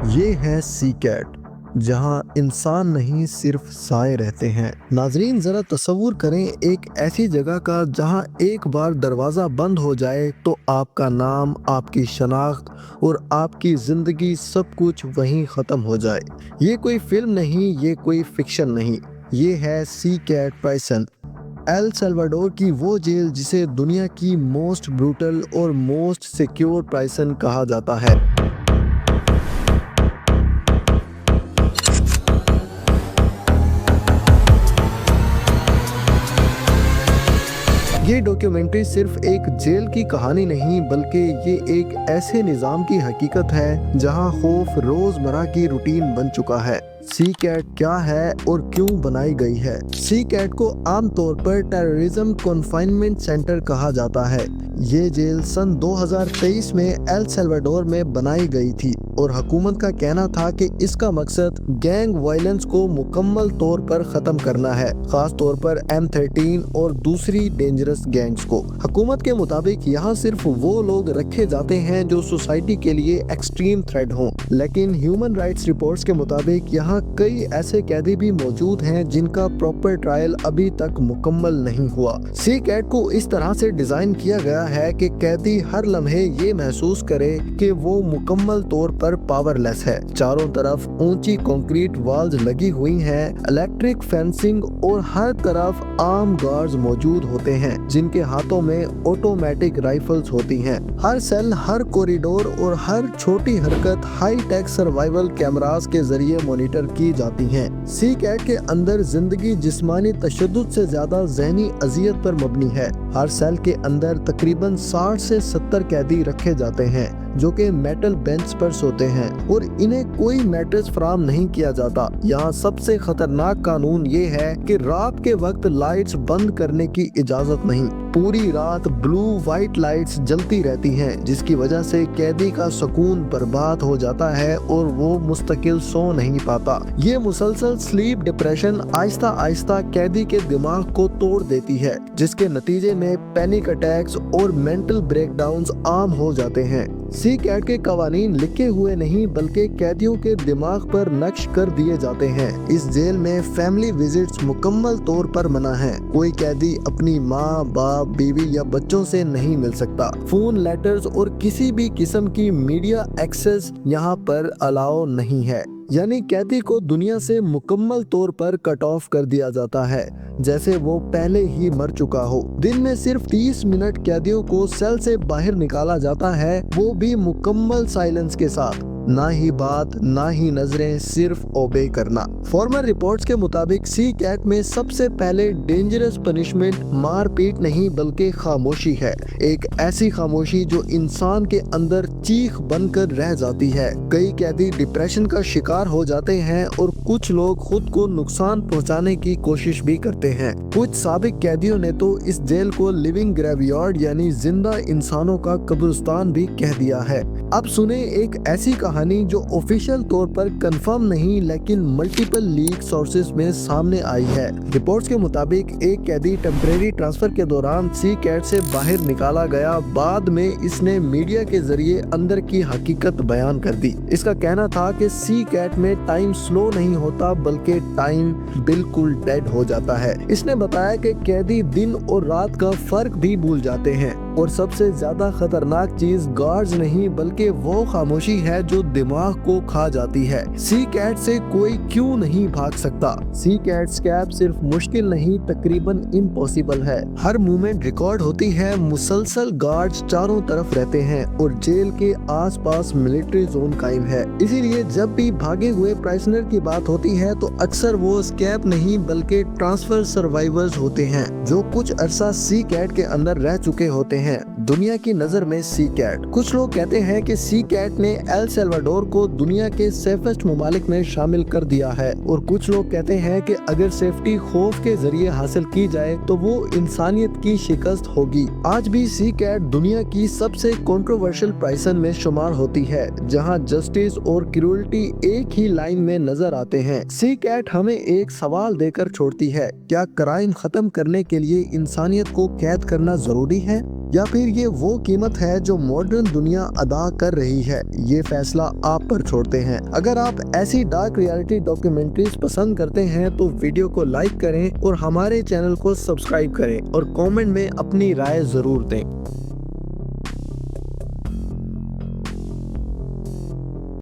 یہ ہے سی کیٹ، جہاں انسان نہیں صرف سائے رہتے ہیں۔ ناظرین ذرا تصور کریں ایک ایسی جگہ کا جہاں ایک بار دروازہ بند ہو جائے تو آپ کا نام، آپ کی شناخت اور آپ کی زندگی سب کچھ وہیں ختم ہو جائے۔ یہ کوئی فلم نہیں، یہ کوئی فکشن نہیں، یہ ہے سی کیٹ پرائسن، ایل سیلواڈور کی وہ جیل جسے دنیا کی موسٹ بروٹل اور موسٹ سیکیور پرائسن کہا جاتا ہے۔ یہ ڈاکیومنٹری صرف ایک جیل کی کہانی نہیں بلکہ یہ ایک ایسے نظام کی حقیقت ہے جہاں خوف روزمرہ کی روٹین بن چکا ہے۔ سی کیٹ کیا ہے اور کیوں بنائی گئی ہے؟ سی کیٹ کو عام طور پر ٹیررزم کنفائنمنٹ سینٹر کہا جاتا ہے۔ یہ جیل سن 2023 میں ایل سیلواڈور میں بنائی گئی تھی اور حکومت کا کہنا تھا کہ اس کا مقصد گینگ وائلنس کو مکمل طور پر ختم کرنا ہے، خاص طور پر M13 اور دوسری ڈینجرس گینگز کو۔ حکومت کے مطابق یہاں صرف وہ لوگ رکھے جاتے ہیں جو سوسائٹی کے لیے ایکسٹریم تھریٹ ہوں، لیکن ہیومن رائٹس رپورٹس کے مطابق یہاں کئی ایسے قیدی بھی موجود ہیں جن کا پراپر ٹرائل ابھی تک مکمل نہیں ہوا۔ سی کیٹ کو اس طرح سے ڈیزائن کیا گیا ہے کہ قیدی ہر لمحے یہ محسوس کرے کہ وہ مکمل طور پر پاور لیس ہے۔ چاروں طرف اونچی کنکریٹ والز لگی ہوئی ہیں، الیکٹرک فینسنگ اور ہر طرف آرم گارڈز موجود ہوتے ہیں جن کے ہاتھوں میں آٹومیٹک رائفلز ہوتی ہیں۔ ہر سیل، ہر کوریڈور اور ہر چھوٹی حرکت ہائی ٹیک سروائیول کیمراز کے ذریعے مانیٹر کی جاتی ہیں۔ سی کیٹ کے اندر زندگی جسمانی تشدد سے زیادہ ذہنی اذیت پر مبنی ہے۔ ہر سیل کے اندر تقریباً 60 سے 70 قیدی رکھے جاتے ہیں جو کہ میٹل بینچ پر سوتے ہیں اور انہیں کوئی میٹرس فراہم نہیں کیا جاتا۔ یہاں سب سے خطرناک قانون یہ ہے کہ رات کے وقت لائٹس بند کرنے کی اجازت نہیں۔ پوری رات بلو وائٹ لائٹس جلتی رہتی ہیں جس کی وجہ سے قیدی کا سکون برباد ہو جاتا ہے اور وہ مستقل سو نہیں پاتا۔ یہ مسلسل سلیپ ڈپریشن آہستہ آہستہ قیدی کے دماغ کو توڑ دیتی ہے جس کے نتیجے میں پینک اٹیکس اور مینٹل بریک ڈاؤنز عام ہو جاتے ہیں۔ سی کیٹ کے قوانین لکھے ہوئے نہیں بلکہ قیدیوں کے دماغ پر نقش کر دیے جاتے ہیں۔ اس جیل میں فیملی وزٹس مکمل طور پر منع ہیں۔ کوئی قیدی اپنی ماں، باپ، بیوی یا بچوں سے نہیں مل سکتا۔ فون، لیٹرز اور کسی بھی قسم کی میڈیا ایکسس یہاں پر الاؤ نہیں ہے، یعنی قیدی کو دنیا سے مکمل طور پر کٹ آف کر دیا جاتا ہے جیسے وہ پہلے ہی مر چکا ہو۔ دن میں صرف 30 منٹ قیدیوں کو سیل سے باہر نکالا جاتا ہے، وہ بھی مکمل سائلنس کے ساتھ، نہ ہی بات، نہ ہی نظریں، صرف اوبے کرنا۔ فارمر رپورٹس کے مطابق سی کیٹ میں سب سے پہلے ڈینجرس پنشمنٹ مار پیٹ نہیں بلکہ خاموشی ہے، ایک ایسی خاموشی جو انسان کے اندر چیخ بن کر رہ جاتی ہے۔ کئی قیدی ڈپریشن کا شکار ہو جاتے ہیں اور کچھ لوگ خود کو نقصان پہنچانے کی کوشش بھی کرتے ہیں۔ کچھ سابق قیدیوں نے تو اس جیل کو لیونگ گریو یارڈ یعنی زندہ انسانوں کا قبرستان بھی کہہ دیا ہے۔ اب سنیں ایک ایسی کہانی جو آفیشیل طور پر کنفرم نہیں لیکن ملٹیپل لیک سورسز میں سامنے آئی ہے۔ رپورٹس کے مطابق ایک قیدی ٹیمپریری ٹرانسفر کے دوران سی کیٹ سے باہر نکالا گیا، بعد میں اس نے میڈیا کے ذریعے اندر کی حقیقت بیان کر دی۔ اس کا کہنا تھا کہ سی کیٹ میں ٹائم سلو نہیں ہوتا بلکہ ٹائم بالکل ڈیڈ ہو جاتا ہے۔ اس نے بتایا کہ قیدی دن اور رات کا فرق بھی بھول جاتے ہیں اور سب سے زیادہ خطرناک چیز گارڈز نہیں بلکہ وہ خاموشی ہے جو دماغ کو کھا جاتی ہے۔ سی کیٹ سے کوئی کیوں نہیں بھاگ سکتا؟ سی کیٹ اسکیپ صرف مشکل نہیں، تقریباً امپاسبل ہے۔ ہر موومنٹ ریکارڈ ہوتی ہے، مسلسل گارڈز چاروں طرف رہتے ہیں اور جیل کے آس پاس ملٹری زون قائم ہے۔ اسی لیے جب بھی بھاگے ہوئے پرائزنر کی بات ہوتی ہے تو اکثر وہ اسکیپ نہیں بلکہ ٹرانسفر سروائیورز ہوتے ہیں جو کچھ عرصہ سی کیٹ کے اندر رہ چکے ہوتے ہیں۔ دنیا کی نظر میں سی کیٹ، کچھ لوگ کہتے ہیں کہ سی کیٹ نے ایل سیلواڈور کو دنیا کے سیفسٹ ممالک میں شامل کر دیا ہے، اور کچھ لوگ کہتے ہیں کہ اگر سیفٹی خوف کے ذریعے حاصل کی جائے تو وہ انسانیت کی شکست ہوگی۔ آج بھی سی کیٹ دنیا کی سب سے کنٹروورشل پرائسن میں شمار ہوتی ہے جہاں جسٹس اور کروئلٹی ایک ہی لائن میں نظر آتے ہیں۔ سی کیٹ ہمیں ایک سوال دے کر چھوڑتی ہے، کیا کرائم ختم کرنے کے لیے انسانیت کو قید کرنا ضروری ہے؟ یا پھر یہ وہ قیمت ہے جو ماڈرن دنیا ادا کر رہی ہے؟ یہ فیصلہ آپ پر چھوڑتے ہیں۔ اگر آپ ایسی ڈارک ریئلٹی ڈاکیومنٹریز پسند کرتے ہیں تو ویڈیو کو لائک کریں اور ہمارے چینل کو سبسکرائب کریں اور کامنٹ میں اپنی رائے ضرور دیں۔